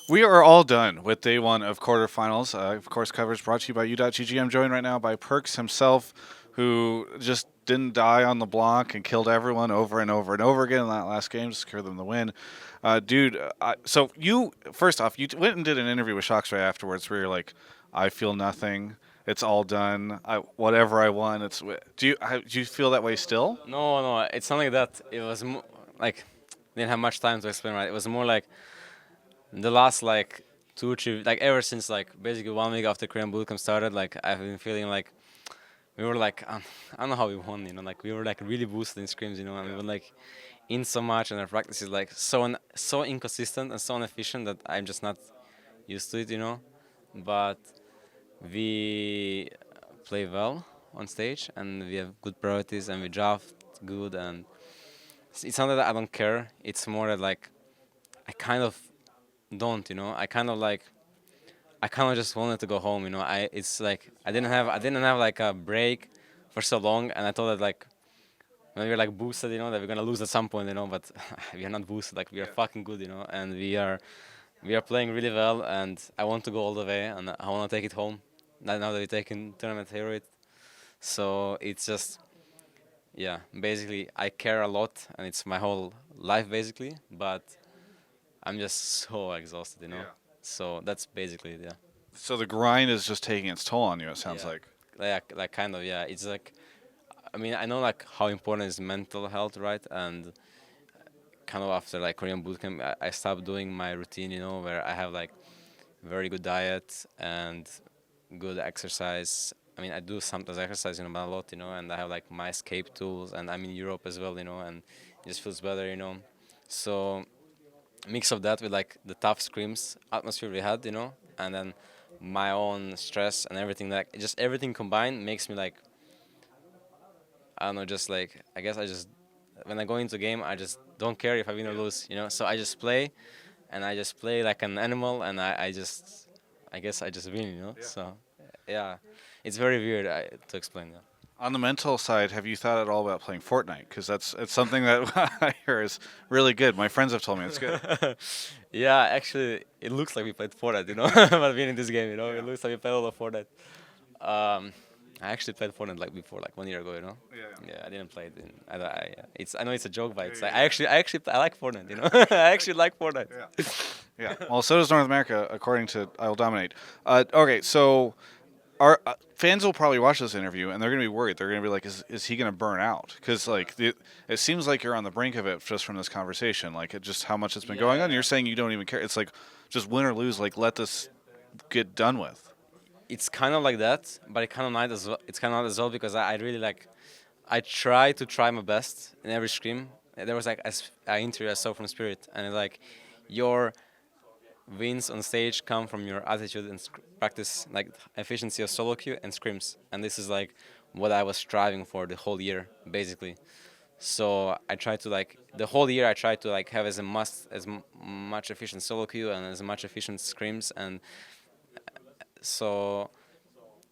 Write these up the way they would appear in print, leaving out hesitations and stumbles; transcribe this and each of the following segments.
We are all done with day one of quarterfinals. Of course, coverage brought to you by U.GG. I'm joined right now by Perkz himself, who just didn't die on the block and killed everyone over and over and over again in that last game to secure them the win. Dude, so you, first off, you went and did an interview with Shocksray afterwards where you're like, I feel nothing. It's all done. Whatever I want, it's. Do you feel that way still? No, no, it's not like that. It was like didn't have much time to explain. Right, it was more like the last like 2 3 like ever since like basically 1 week after Korean bootcamp started. Like I've been feeling like we were like I don't know how we won. Like we were like really boosted in scrims. And we were like in so much, and our practice is like so inconsistent and so inefficient that I'm just not used to it. But we play well on stage, and we have good priorities, and we draft good, and it's not that I don't care. It's more that like I kind of don't. I kind of just wanted to go home. It's like I didn't have like a break for so long, and I thought that like when we were like boosted, that we're gonna lose at some point, but we are not boosted. Like we are fucking good, and we are playing really well, and I want to go all the way, and I want to take it home. Now that we're taking tournament favorite, so it's just yeah. Basically, I care a lot, and it's my whole life basically. But I'm just so exhausted. So that's basically it, yeah. So the grind is just taking its toll on you, it sounds Yeah, like. like kind of yeah. It's like I mean I know like how important is mental health, right? And kind of after like Korean bootcamp, I stopped doing my routine, where I have like very good diet and good exercise. I mean, I do sometimes exercise, but a lot, and I have like my escape tools, and I'm in Europe as well, and it just feels better. So mix of that with like the tough screams atmosphere we had, and then my own stress and everything, like just everything combined makes me like I don't know, just like I guess I just when I go into a game, I just don't care if I win or lose, So I just play, and I just play like an animal, and I guess I just win, So yeah, it's very weird to explain. Yeah. On the mental side, have you thought at all about playing Fortnite? Because it's something that I hear is really good. My friends have told me it's good. Yeah, actually, it looks like we played Fortnite, but winning this game, it looks like we played all of Fortnite. Um, I actually played Fortnite like before, like 1 year ago, Yeah. Yeah, I didn't play it. I know it's a joke, but it's like I like Fortnite, I actually like Fortnite. Yeah. Yeah. Well, so does North America, according to I Will Dominate. Okay, so our fans will probably watch this interview and they're going to be worried. They're going to be like, is he going to burn out? Because like it seems like you're on the brink of it just from this conversation. Like just how much it's been going on. Yeah. You're saying you don't even care. It's like just win or lose. Like let this get done with. It's kind of like that, but it kind of not as well. It's kind of not as well because I really like. I try my best in every scream. There was like an interview I saw from Spirit, and it's like your wins on stage come from your attitude and practice, like efficiency of solo queue and scrims. And this is like what I was striving for the whole year, basically. So I tried to like the whole year I tried to like have much efficient solo queue and as much efficient scrims, and so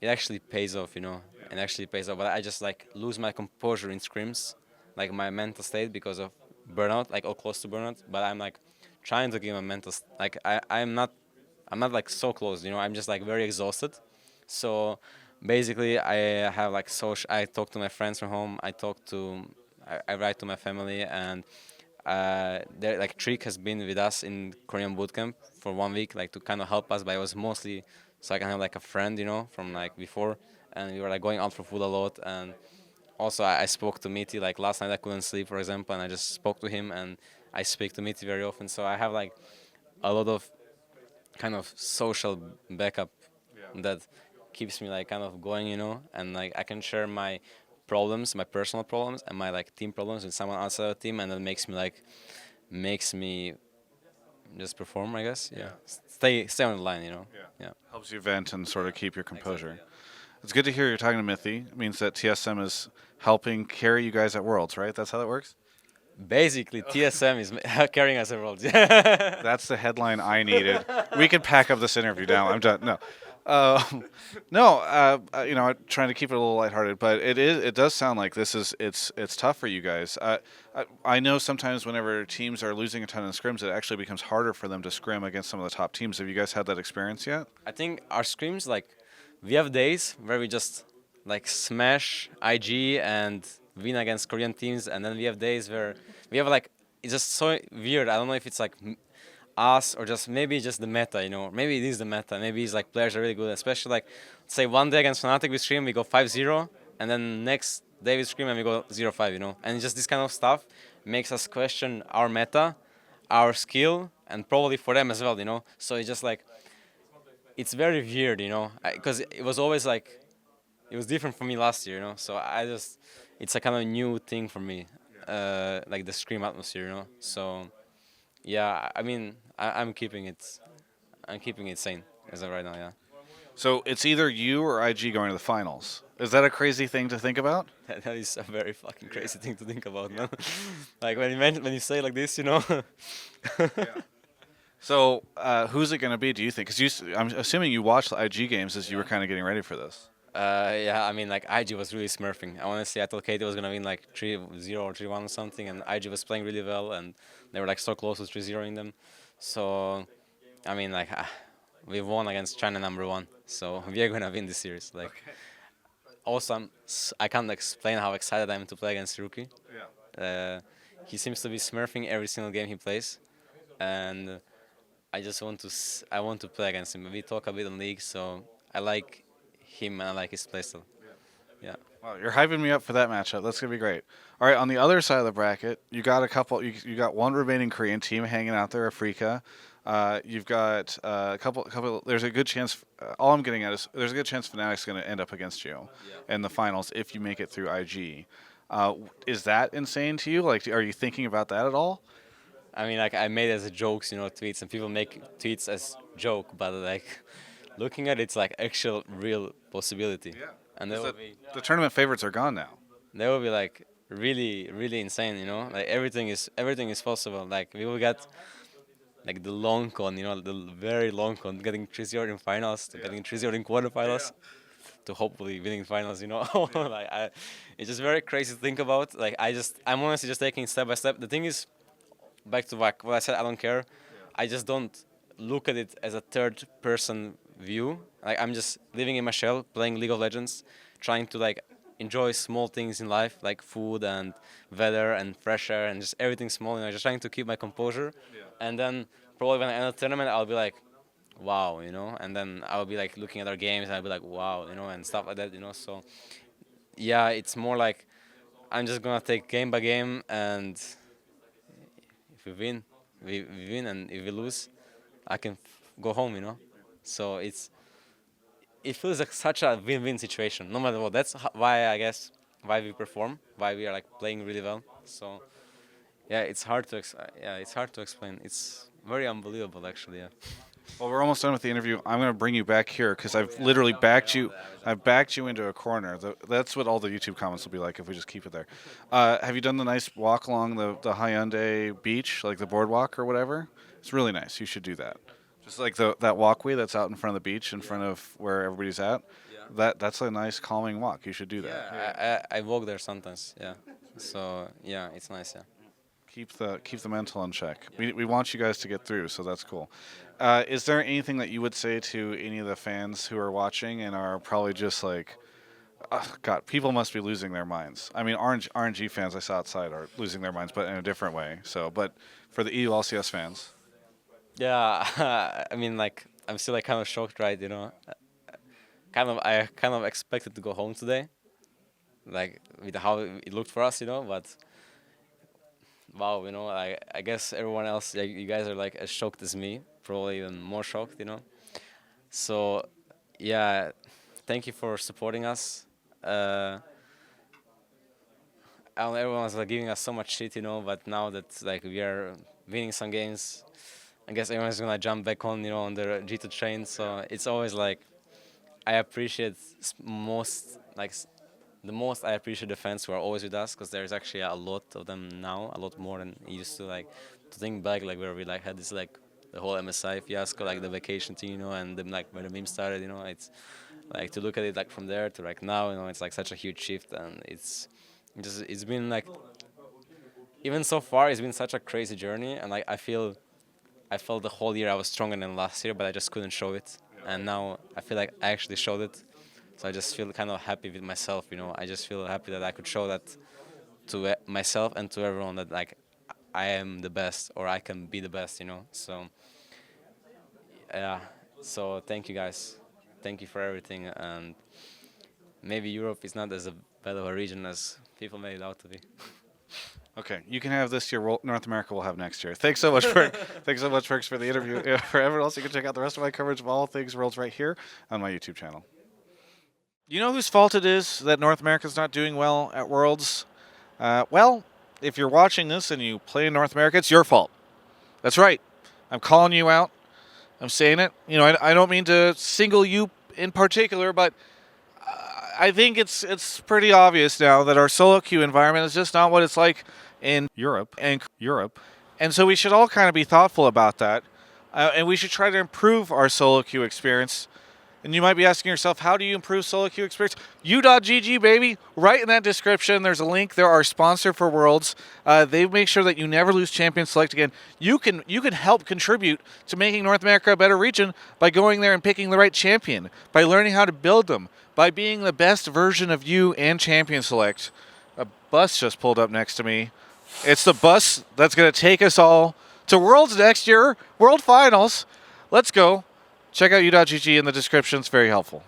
it actually pays off, It actually pays off. But I just like lose my composure in scrims, like my mental state because of burnout, like all close to burnout. But I'm like trying to give my like I'm not like so close, I'm just like very exhausted. So basically, I have like social. I talk to my friends from home. I write to my family, and there like Trick has been with us in Korean bootcamp for 1 week, like to kind of help us. But it was mostly so I can have like a friend, from like before, and we were like going out for food a lot. And also I spoke to Miti like last night. I couldn't sleep, for example, and I just spoke to him, and I speak to Miti very often. So I have like a lot of kind of social backup that keeps me like kind of going, and like I can share my problems, my personal problems, and my like team problems with someone outside the team, and that makes me just perform, I guess. Yeah, stay on the line, Yeah. Helps you vent and sort of keep your composure. It's good to hear you're talking to Mithy. It means that TSM is helping carry you guys at Worlds, right? That's how that works? Basically, TSM is carrying us around. Yeah. That's the headline I needed. We can pack up this interview now. I'm done. No. Um, no, trying to keep it a little lighthearted, but it does sound like it's tough for you guys. I know sometimes whenever teams are losing a ton of scrims, it actually becomes harder for them to scrim against some of the top teams. Have you guys had that experience yet? I think our scrims, like, we have days where we just like smash IG and win against Korean teams, and then we have days where we have like, it's just so weird. I don't know if it's like us or just maybe just the meta, maybe it is the meta. Maybe it's like players are really good, especially like say one day against Fnatic we scrim, we go 5-0, and then next day we scrim and we go 0-5, and just this kind of stuff makes us question our meta, our skill, and probably for them as well, so it's just like, it's very weird, because it was always like, it was different for me last year, so I just, it's a kind of new thing for me, like the scream atmosphere, so yeah, I mean, I'm keeping it sane as of right now. Yeah, So it's either you or IG going to the finals. Is that a crazy thing to think about? that is a very fucking crazy thing to think about, man. Like when you say it like this, So who's it going to be? Do you think? Because I'm assuming you watched the IG games as you were kind of getting ready for this. Yeah, I mean, like IG was really smurfing. I honestly, I thought Katie was gonna win like 3-0 or 3-1 or something, and IG was playing really well, and they were like so close to 3-0 in them. So, I mean, like, we won against China number one, so we are gonna win this series. Like, also, I can't explain how excited I am to play against Rookie. Uh, he seems to be smurfing every single game he plays, and I just want to I want to play against him. We talk a bit in league, so I like him and I like his playstyle. Yeah. Well, you're hyping me up for that matchup. That's gonna be great. All right, on the other side of the bracket, you got a couple. You got one remaining Korean team hanging out there, Afrika. You've got a couple. There's a good chance. All I'm getting at is there's a good chance Fnatic's going to end up against you in the finals if you make it through IG. Is that insane to you? Like, are you thinking about that at all? I mean, like I made it as a jokes, tweets, and people make tweets as joke, but like looking at it, it's like actual real possibility. And there 'Cause will be the tournament favorites are gone now. there will be like really really insane, like everything is possible. Like we will get like the long con, the very long con, getting 3-0 in finals, to getting 3-0 in quarterfinals, to hopefully winning finals. Like it's just very crazy to think about. Like I'm honestly just taking it step by step. The thing is, back to back, what I said, I don't care. I just don't look at it as a third person view. Like I'm just living in my shell, playing League of Legends, trying to like enjoy small things in life, like food and weather and fresh air and just everything small. Just trying to keep my composure. And then probably when I end the tournament, I'll be like, wow, and then I'll be like looking at our games and I'll be like, wow, and stuff like that. So yeah, it's more like I'm just gonna take game by game, and if we win, we win, and if we lose, I can go home. So it feels like such a win-win situation, no matter what. That's why I guess why we perform, why we are like playing really well. So yeah, it's hard to explain. It's very unbelievable, actually. Yeah. Well, we're almost done with the interview. I'm going to bring you back here because I've literally backed you. I've backed you into a corner. That's what all the YouTube comments will be like if we just keep it there. Have you done the nice walk along the Hyundai beach, like the boardwalk or whatever? It's really nice. You should do that. Just like that walkway that's out in front of the beach, in front of where everybody's at. That's a nice calming walk. You should do that. Yeah, I walk there sometimes. Yeah. So yeah, it's nice. Yeah. Keep the mental in check. We want you guys to get through, so that's cool. Is there anything that you would say to any of the fans who are watching and are probably just like, God, people must be losing their minds. I mean, RNG fans I saw outside are losing their minds, but in a different way. So, but for the EU LCS fans, Yeah. I mean, like I'm still like kind of shocked, right? I kind of expected to go home today, like with how it looked for us, but wow, I guess everyone else, like, you guys are like as shocked as me, probably even more shocked. So, yeah, thank you for supporting us. And everyone's like giving us so much shit, but now that like we are winning some games, I guess everyone's gonna jump back on the G2 train. So it's always like I appreciate most like the most I appreciate the fans who are always with us, because there's actually a lot of them now, a lot more than it used to. Like to think back, like where we like had this like the whole MSI fiasco, like the vacation thing, and then like when the meme started, it's like to look at it like from there to like now, it's like such a huge shift, and it's been like even so far it's been such a crazy journey, and like I felt the whole year I was stronger than last year, but I just couldn't show it, and now I feel like I actually showed it, so I just feel kind of happy with myself, I just feel happy that I could show that to myself and to everyone that like I am the best or I can be the best, so yeah, so thank you guys, thank you for everything, and maybe Europe is not as bad of a region as people made it out to be. Okay, you can have this year. North America will have next year. Thanks so much for Perkz, for the interview. For everyone else, you can check out the rest of my coverage of all things Worlds right here on my YouTube channel. You know whose fault it is that North America's not doing well at Worlds? Well, if you're watching this and you play in North America, it's your fault. That's right. I'm calling you out. I'm saying it. I don't mean to single you in particular, but I think it's pretty obvious now that our solo queue environment is just not what it's like in Europe. And so we should all kind of be thoughtful about that. And we should try to improve our solo queue experience. And you might be asking yourself, how do you improve solo queue experience? U.GG, baby. Right in that description, there's a link. They're our sponsor for Worlds. They make sure that you never lose Champion Select again. You can help contribute to making North America a better region by going there and picking the right champion, by learning how to build them, by being the best version of you and Champion Select. A bus just pulled up next to me. It's the bus that's going to take us all to Worlds next year, World Finals. Let's go. Check out U.GG in the description. It's very helpful.